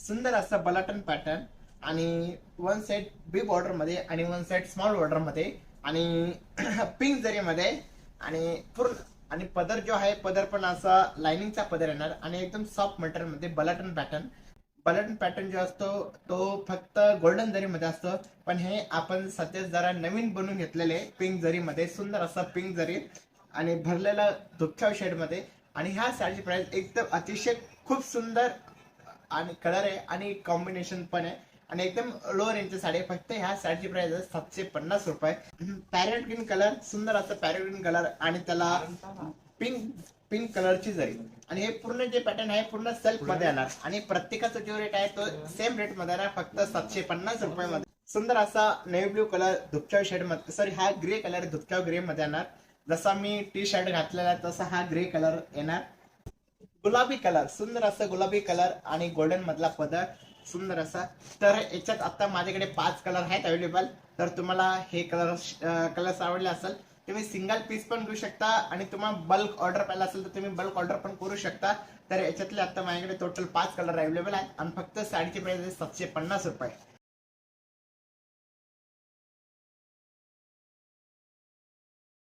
सुंदर असा बलाटन पॅटर्न आणि वन साइड बिग बॉर्डर मध्ये आणि वन साइड स्मॉल बॉर्डर मध्ये आणि पिंक जरी मध्ये आणि पूर्ण आणि पदर जो आहे पदर पण असा लाइनिंगचा पदर येणार आणि एकदम सॉफ्ट मटेरियल मध्ये बलाटन पॅटर्न जो असतो तो फक्त गोल्डन जरी मध्ये असतो, पण हे आपण सध्या जरा नवीन बनवून घेतलेले पिंक जरी मध्ये सुंदर असा पिंक जरी आणि भरलेला दुपछाव शेड मध्ये. आणि ह्या साडीची प्राइस एकदम अतिशय खूप सुंदर आणि कलर आहे आणि कॉम्बिनेशन पण आहे आणि एकदम लो रेंजची साडी आहे. फक्त ह्या साडीची प्राइस आहे 750 रुपये. पॅरेट ग्रीन कलर, सुंदर असं पॅरेट ग्रीन कलर आणि त्याला पिंक पिंक कलरची जरी आणि हे पूर्ण जे पॅटर्न आहे पूर्ण सेल्फ मध्ये येणार आणि प्रत्येकाचा जो रेट आहे तो सेम रेट मध्ये येणार, फक्त 750 रुपये मध्ये. सुंदर असा नेव्ही ब्ल्यू कलर दुपचाव शेड मध्ये, सॉरी हा ग्रे कलर दुपचाव ग्रे मध्ये येणार. जसा मी टी शर्ट घातलेला आहे तसा हा ग्रे कलर येणार. गुलाबी कलर, सुंदर असा गुलाबी कलर आणि गोल्डन मधला पदर सुंदर असा. तर याच्यात आता माझ्याकडे 5 कलर आहेत अवेलेबल. तर तुम्हाला हे कलर्स आवडले असेल तुम्ही सिंगल पीस पण घेऊ शकता आणि तुम्हाला बल्क ऑर्डर पाहिजे असेल तर तुम्ही बल्क ऑर्डर पण करू शकता. तर याच्यातले आता माझ्याकडे टोटल 5 कलर अवेलेबल आहेत आणि फक्त साडीची प्राइस आहे 750 रुपये.